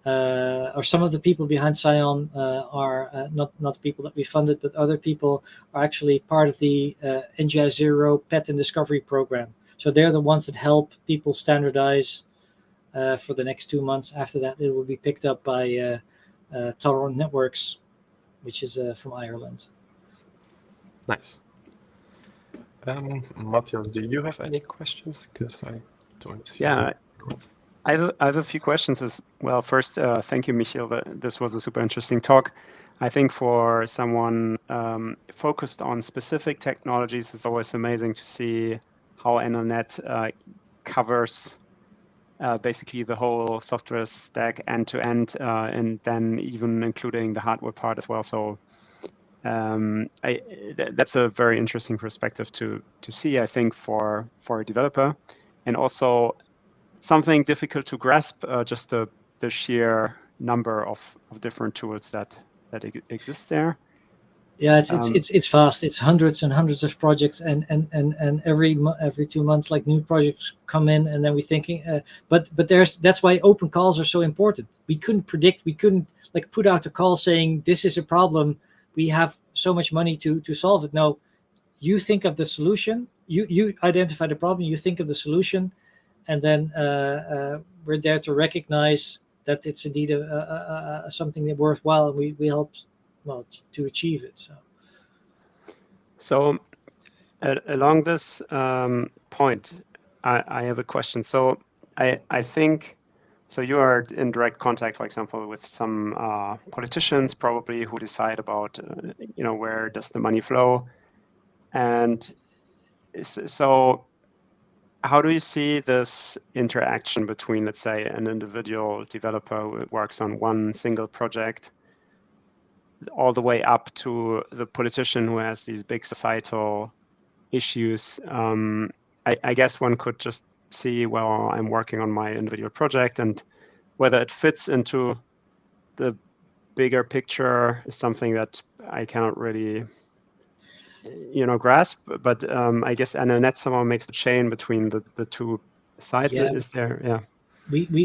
Or some of the people behind SoN are not the people that we funded, but other people are actually part of the NGI Zero Patent Discovery Program. So they're the ones that help people standardize for the next 2 months. After that, it will be picked up by Tolerant Networks, which is from Ireland. Nice. Matthias, do you have any questions? Because I don't see. Yeah. I have a few questions as well. First, thank you, Michiel. This was a super interesting talk. I think for someone focused on specific technologies, it's always amazing to see how NLnet covers basically the whole software stack end to end, and then even including the hardware part as well. So that's a very interesting perspective to see, I think, for a developer, and also something difficult to grasp, just the sheer number of different tools that exist there. Yeah, it's vast. It's hundreds and hundreds of projects, and every 2 months, like, new projects come in, and then we're thinking. But that's why open calls are so important. We couldn't predict. We couldn't put out a call saying this is a problem. We have so much money to solve it. No, you think of the solution. You identify the problem. You think of the solution. And then we're there to recognize that it's indeed something that worthwhile, and we help to achieve it. So along this point, I have a question. So I think so. You are in direct contact, for example, with some politicians, probably, who decide about where does the money flow, and so. How do you see this interaction between, let's say, an individual developer who works on one single project all the way up to the politician who has these big societal issues. I guess one could just see, well, I'm working on my individual project, and whether it fits into the bigger picture is something that I cannot really, grasp. But I guess NLnet somehow makes the chain between the two sides. Yeah. Is there? Yeah.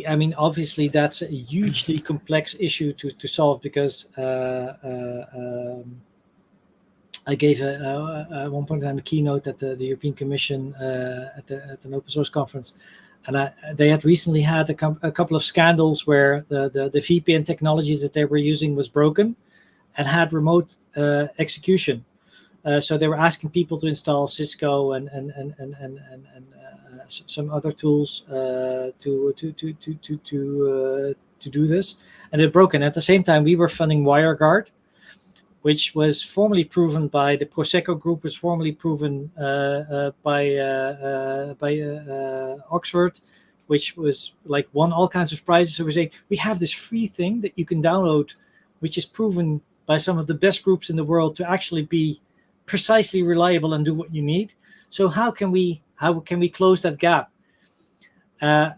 I mean, obviously, that's a hugely complex issue to solve, because I gave at one point in time a keynote at the European Commission at an open source conference, and they had recently had a couple of scandals where the VPN technology that they were using was broken and had remote execution. So they were asking people to install Cisco and some other tools to do this, and it broke. And at the same time, we were funding WireGuard, which was formally proven by the Prosecco Group, was formally proven by Oxford, which was like won all kinds of prizes. So we say we have this free thing that you can download, which is proven by some of the best groups in the world to actually be precisely reliable and do what you need. So how can we close that gap? And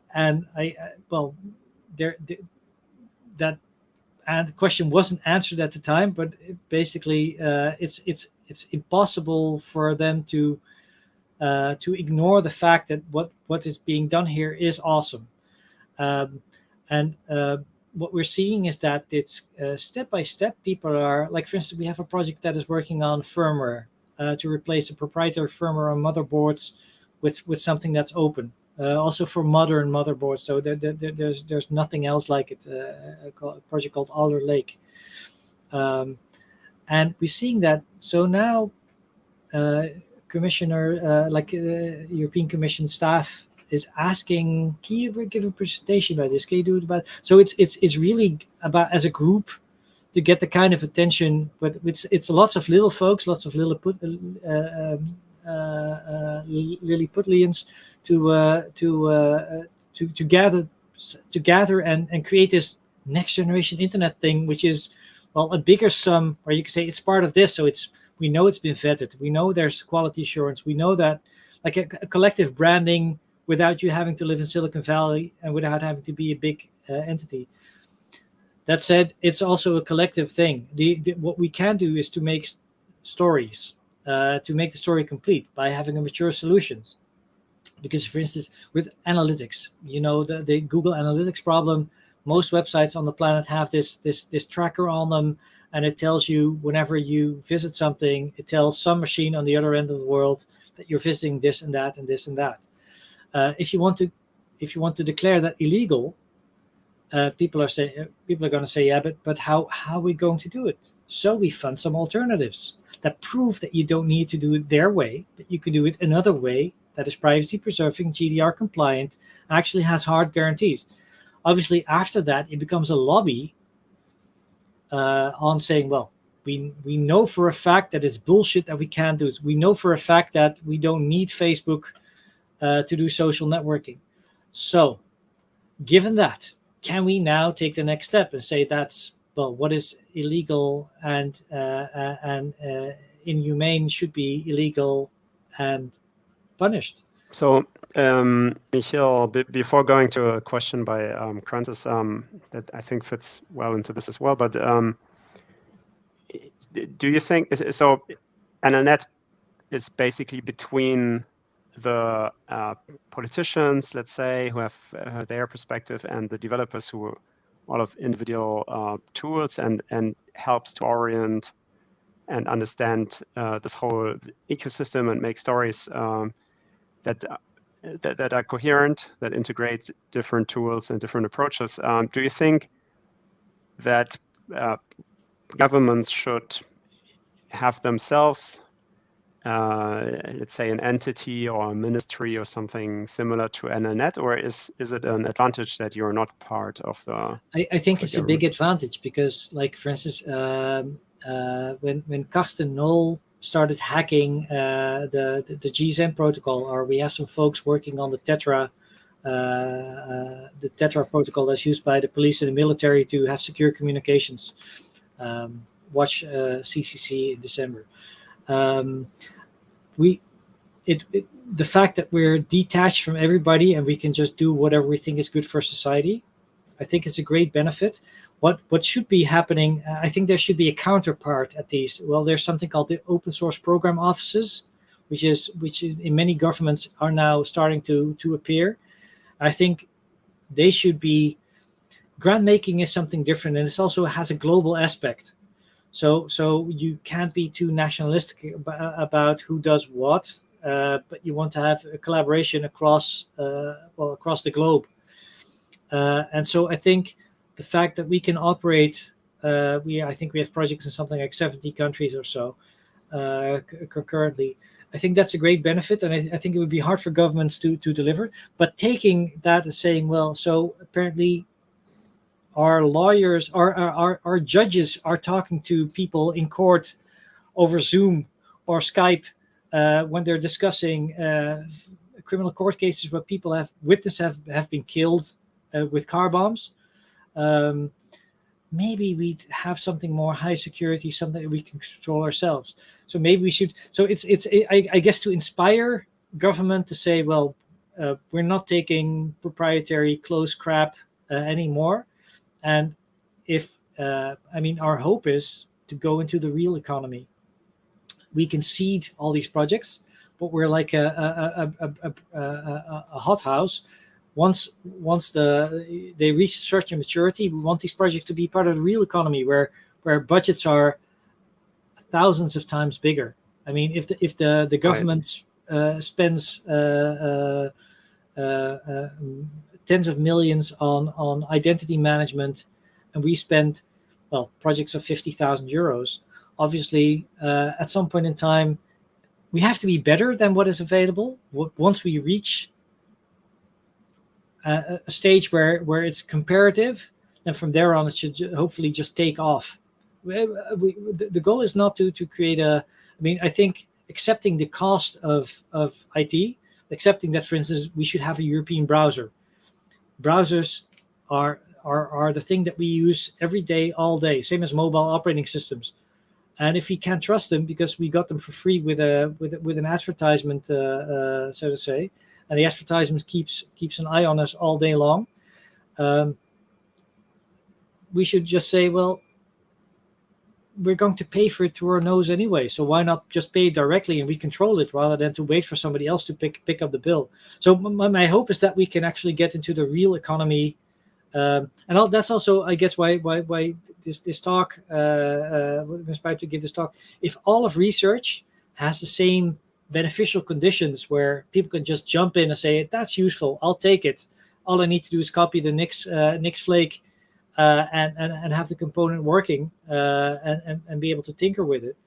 the question wasn't answered at the time, but basically it's impossible for them to ignore the fact that what is being done here is awesome. What we're seeing is that it's step by step. People are, like, for instance, we have a project that is working on firmware to replace a proprietary firmware on motherboards with something that's open. Also for modern motherboards. So there's nothing else like it. A project called Alder Lake, and we're seeing that. So now, Commissioner, European Commission staff is asking, can you ever give a presentation about this? Can you do it about? So it's really about, as a group, to get the kind of attention. But it's lots of little folks, lots of Lilliputians to gather and create this next generation internet thing, which is, well, a bigger sum, or you can say it's part of this. So we know it's been vetted. We know there's quality assurance. We know that, like, a collective branding without you having to live in Silicon Valley and without having to be a big entity. That said, it's also a collective thing. What we can do is to make stories, to make the story complete by having a mature solutions. Because, for instance, with analytics, the Google Analytics problem, most websites on the planet have this tracker on them, and it tells you whenever you visit something, it tells some machine on the other end of the world that you're visiting this and that and this and that. If you want to declare that illegal, people are going to say, yeah, but how are we going to do it? So we fund some alternatives that prove that you don't need to do it their way, but you can do it another way that is privacy preserving, GDPR compliant, actually has hard guarantees. Obviously, after that, it becomes a lobby on saying, well, we know for a fact that it's bullshit that we can't do it. We know for a fact that we don't need Facebook to do social networking. So, given that, can we now take the next step and say that's, well, what is illegal and inhumane should be illegal and punished? So, Michiel, before going to a question by Francis that I think fits well into this as well, but do you think so? NLnet is basically between the politicians, let's say, who have their perspective, and the developers who all of individual tools, and helps to orient and understand this whole ecosystem and make stories that are coherent, that integrate different tools and different approaches. Do you think that governments should have themselves, let's say, an entity or a ministry or something similar to NLnet, or is it an advantage that you're not part of the? I think it's a big advantage because, like, for instance, when Karsten Knoll started hacking the GSM protocol, or we have some folks working on the Tetra protocol that's used by the police and the military to have secure communications. watch CCC in December. The fact that we're detached from everybody and we can just do whatever we think is good for society, I think is a great benefit. What should be happening, I think there should be a counterpart at these. Well, there's something called the open source program offices, which is in many governments are now starting to appear. I think they should be, grant making is something different, and it also has a global aspect. So you can't be too nationalistic about who does what, but you want to have a collaboration across the globe. And so I think the fact that we can operate, I think we have projects in something like 70 countries or so concurrently. I think that's a great benefit, and I think it would be hard for governments to deliver. But taking that and saying, well, so apparently our lawyers, our judges are talking to people in court over Zoom or Skype when they're discussing criminal court cases where witnesses have been killed with car bombs. Maybe we'd have something more high security, something that we can control ourselves. So maybe we should. So I guess to inspire government to say, well, we're not taking proprietary closed crap anymore. And our hope is to go into the real economy. We can seed all these projects, but we're like a hothouse. Once they reach a certain maturity, we want these projects to be part of the real economy, where budgets are thousands of times bigger. I mean, if the government spends tens of millions on identity management, and we spend projects of 50,000 euros, obviously at some point in time we have to be better than what is available. Once we reach a stage where it's comparative, then from there on it should hopefully just take off. The goal is not to create I think accepting the cost of IT, accepting that, for instance, we should have a European browser. Browsers are the thing that we use every day, all day, same as mobile operating systems. And if we can't trust them because we got them for free with an advertisement, so to say, and the advertisement keeps an eye on us all day long, we should just say, well, we're going to pay for it through our nose anyway, so why not just pay it directly and we control it rather than to wait for somebody else to pick up the bill. So my hope is that we can actually get into the real economy, and that's also, I guess, why this talk, we're inspired to give this talk. If all of research has the same beneficial conditions where people can just jump in and say, that's useful, I'll take it. All I need to do is copy the Nix flake and have the component working and be able to tinker with it.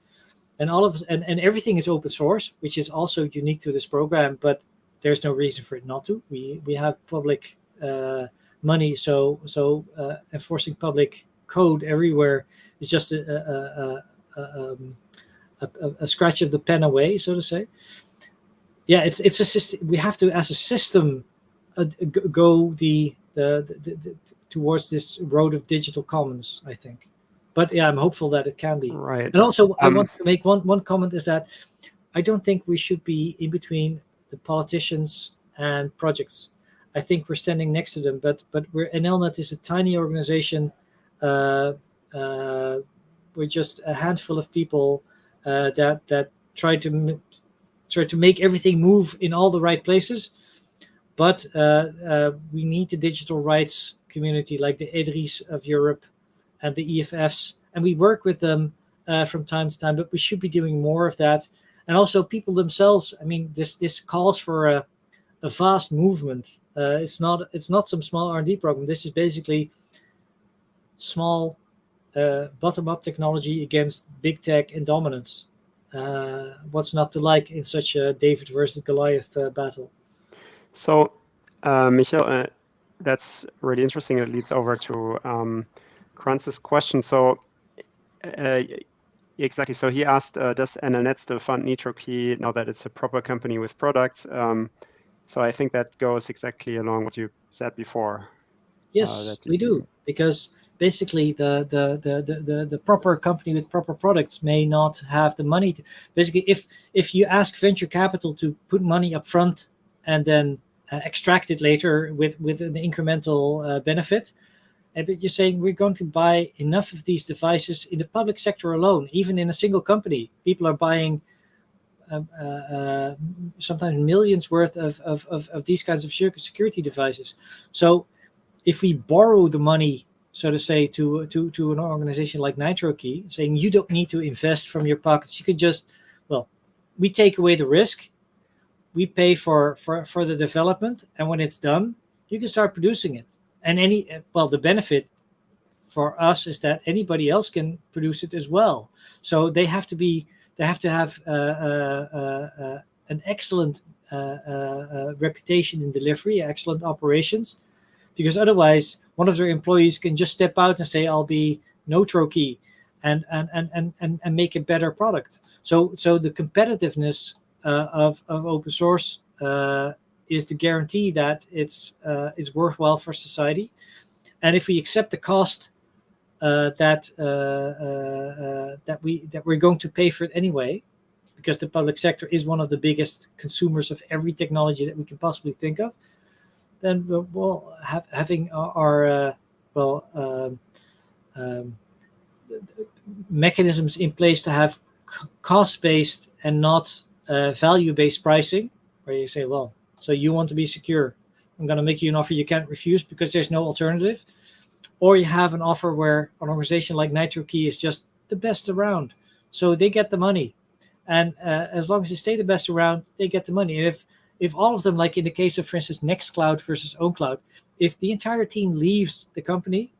And everything is open source, which is also unique to this program, but there's no reason for it not to. We have public money, so enforcing public code everywhere is just a scratch of the pen away, so to say. Yeah, it's a system. We have to, as a system, go towards this road of digital commons, I think. But yeah, I'm hopeful that it can be. Right. And also, I want to make one comment, is that I don't think we should be in between the politicians and projects. I think we're standing next to them, but NLnet is a tiny organization. We're just a handful of people that try to make everything move in all the right places. But we need the digital rights community, like the EDRI's of Europe and the EFFs, and we work with them from time to time. But we should be doing more of that, and also people themselves. I mean, this calls for a vast movement. It's not some small R&D program. This is basically small bottom-up technology against big tech and dominance. What's not to like in such a David versus Goliath battle? So, Michiel, that's really interesting. It leads over to Kranz's question. So, exactly. So he asked, does NLnet still fund NitroKey now that it's a proper company with products? So I think that goes exactly along what you said before. Yes, we do, because basically the proper company with proper products may not have the money to. Basically, if you ask venture capital to put money up front and then extract it later with an incremental benefit, but you're saying we're going to buy enough of these devices in the public sector alone, even in a single company. People are buying sometimes millions worth of these kinds of security devices. So if we borrow the money, so to say, to an organization like NitroKey, saying you don't need to invest from your pockets, you can just, well, we take away the risk, we pay for the development, and when it's done, you can start producing it. And the benefit for us is that anybody else can produce it as well. So they have to have an excellent reputation in delivery, excellent operations, because otherwise one of their employees can just step out and say, I'll be NitroKey and make a better product. So the competitiveness of open source is the guarantee that it's worthwhile for society. And if we accept the cost that we're going to pay for it anyway, because the public sector is one of the biggest consumers of every technology that we can possibly think of, then we'll having our mechanisms in place to have cost-based and not value-based pricing, where you say, well, so you want to be secure, I'm going to make you an offer you can't refuse because there's no alternative. Or you have an offer where an organization like NitroKey is just the best around, so they get the money, and as long as they stay the best around, they get the money. And if all of them, like in the case of, for instance, Nextcloud versus OwnCloud, if the entire team leaves the company,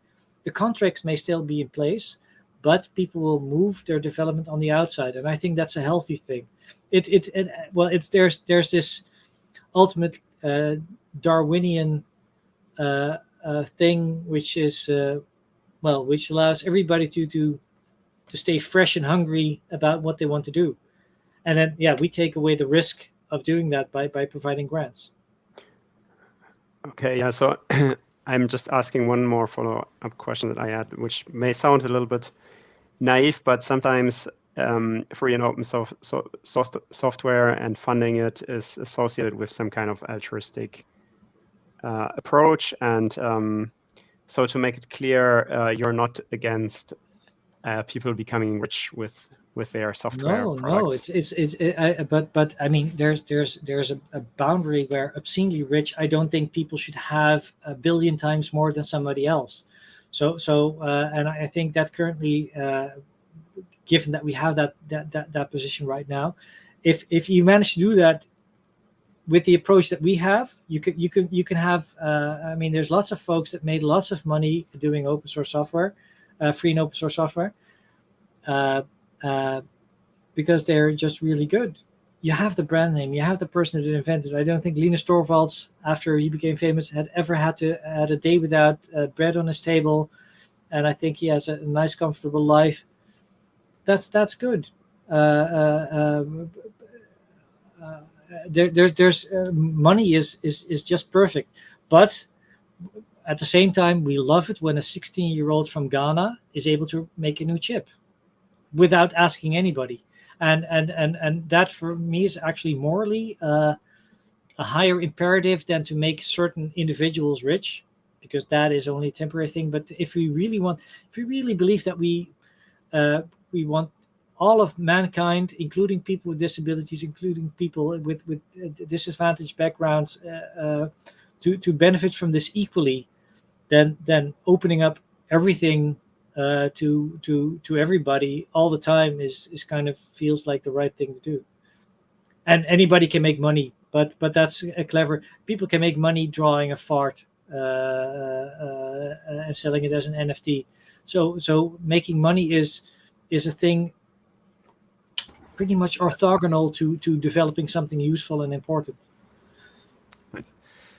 the contracts may still be in place, but people will move their development on the outside, and I think that's a healthy thing. There's this ultimate Darwinian thing, which is which allows everybody to stay fresh and hungry about what they want to do, and then we take away the risk of doing that by providing grants. Okay, so I'm just asking one more follow-up question that I had, which may sound a little bit naive, but sometimes free and open software and funding it is associated with some kind of altruistic approach. And so to make it clear, you're not against people becoming rich with their software products. But I mean, there's a boundary where obscenely rich, I don't think people should have 1 billion times more than somebody else. So and I think that currently, given that we have that position right now, if you manage to do that with the approach that we have, you can have. I mean, there's lots of folks that made lots of money doing open source software, free and open source software, because they're just really good. You have the brand name, you have the person that invented it. I don't think Linus Torvalds, after he became famous, had ever had a day without bread on his table, and I think he has a nice, comfortable life. That's good. There's money is just perfect, but at the same time, we love it when a 16-year-old from Ghana is able to make a new chip without asking anybody, and that for me is actually morally a higher imperative than to make certain individuals rich, because that is only a temporary thing. But if we really believe that we want all of mankind, including people with disabilities, including people with disadvantaged backgrounds, to benefit from this equally, then opening up everything to everybody all the time is kind of feels like the right thing to do. And anybody can make money, but that's clever. People can make money drawing a fart and selling it as an NFT. So making money is a thing pretty much orthogonal to developing something useful and important.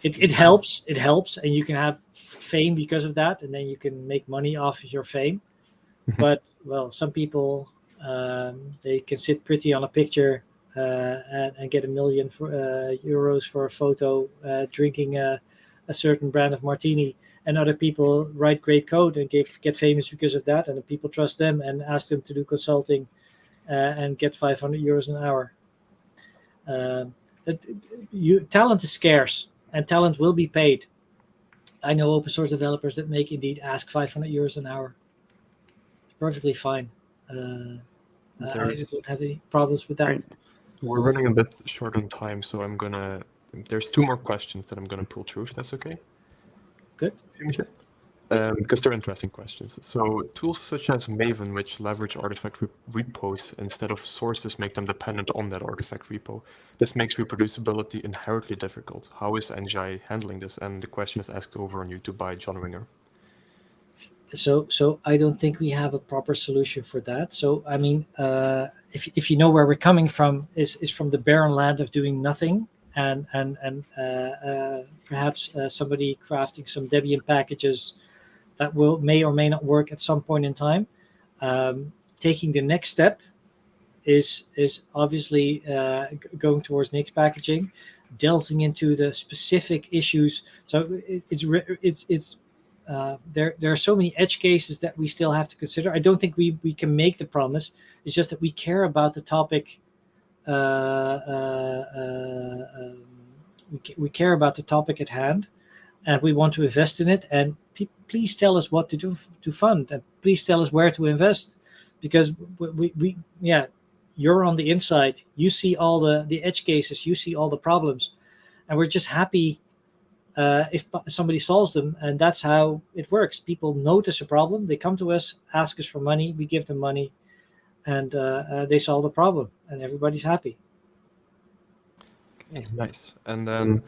It helps, and you can have fame because of that, and then you can make money off of your fame. But some people they can sit pretty on a picture and get €1 million for a photo, drinking a a certain brand of martini, and other people write great code and get famous because of that, and the people trust them and ask them to do consulting and get 500 euros an hour. Talent is scarce, and talent will be paid. I know open source developers that indeed ask 500 euros an hour. Perfectly fine. I don't have any problems with that. Right. We're running a bit short on time, so there's 2 more questions that I'm gonna pull through, if that's okay. Good. Because they're interesting questions. So tools such as Maven, which leverage artifact repos instead of sources, make them dependent on that artifact repo. This makes reproducibility inherently difficult. How is NGI handling this? And the question is asked over on YouTube by John Winger. So I don't think we have a proper solution for that. So I mean, if you know where we're coming from, is from the barren land of doing nothing, and perhaps somebody crafting some Debian packages that may or may not work at some point in time. Taking the next step is obviously going towards Nix packaging, delving into the specific issues. So there are so many edge cases that we still have to consider. I don't think we can make the promise. It's just that we care about the topic. We care about the topic at hand, and we want to invest in it. And please tell us what to do to fund, and please tell us where to invest, because you're on the inside. You see all the edge cases. You see all the problems, and we're just happy if somebody solves them, and that's how it works. People notice a problem, they come to us, ask us for money, we give them money, and they solve the problem, and everybody's happy. Okay, nice. And then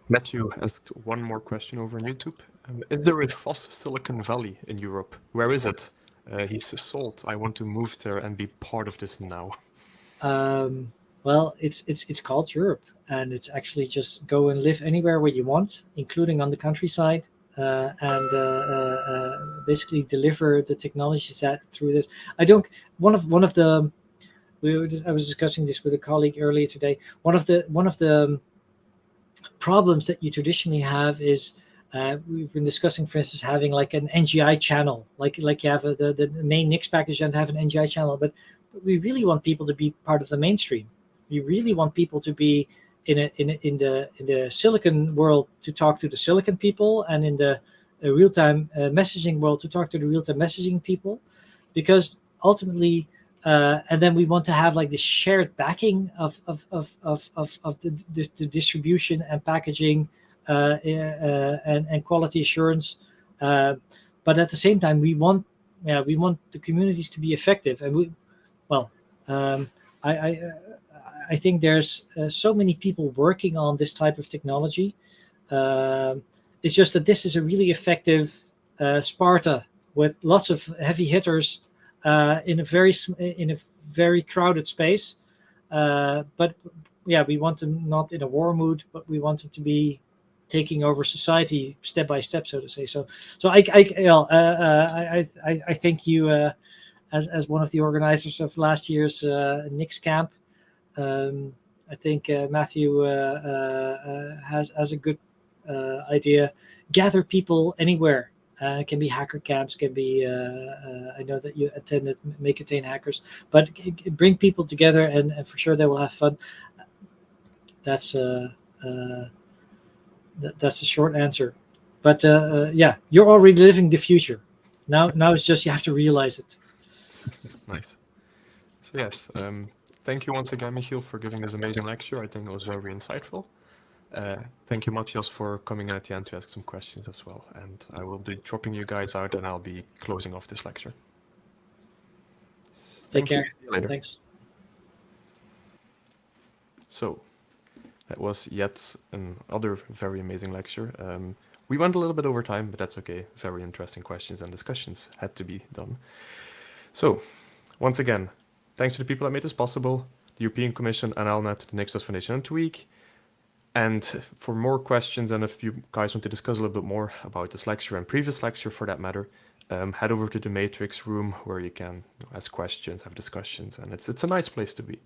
Matthew asked one more question over on YouTube. Is there a FOSS Silicon Valley in Europe? Where is it? He's sold. I want to move there and be part of this now. Well, it's called Europe, and it's actually just go and live anywhere where you want, including on the countryside, and basically deliver the technology set through this. I was discussing this with a colleague earlier today. One of the problems that you traditionally have is we've been discussing, for instance, having like an NGI channel, like you have the main Nix package and have an NGI channel, but we really want people to be part of the mainstream. We really want people to be in the silicon world to talk to the silicon people, and in the real-time messaging world to talk to the real-time messaging people, because ultimately, and then we want to have like this shared backing of the distribution and packaging and quality assurance, but at the same time we want the communities to be effective, and I think there's so many people working on this type of technology. It's just that this is a really effective Sparta with lots of heavy hitters in a very crowded space. But yeah, we want them not in a war mood, but we want them to be taking over society step by step, so to say. So I thank you as one of the organizers of last year's Nix camp. I think Matthew has a good idea. Gather people anywhere. It can be hacker camps, can be, I know that you attended Make Contain Hackers, but bring people together, and for sure they will have fun. That's a short answer. But yeah, you're already living the future. Now it's just you have to realize it. Nice. So yes, thank you once again, Michiel, for giving this amazing lecture. I think it was very insightful. Thank you, Matthias, for coming at the end to ask some questions as well. And I will be dropping you guys out, and I'll be closing off this lecture. Take care. See you later. Thanks. So that was yet another very amazing lecture. We went a little bit over time, but that's okay. Very interesting questions and discussions had to be done. So once again, thanks to the people that made this possible, the European Commission, NLnet, the NixOS Foundation, and Tweag. And for more questions, and if you guys want to discuss a little bit more about this lecture and previous lecture for that matter, head over to the Matrix room where you can ask questions, have discussions, and it's a nice place to be.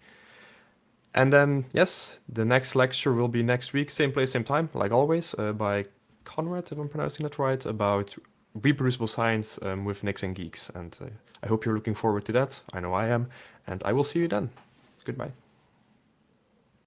And then, yes, the next lecture will be next week, same place, same time, like always, by Conrad, if I'm pronouncing that right, about reproducible science with Nix and Geeks. And I hope you're looking forward to that. I know I am. And I will see you then. Goodbye.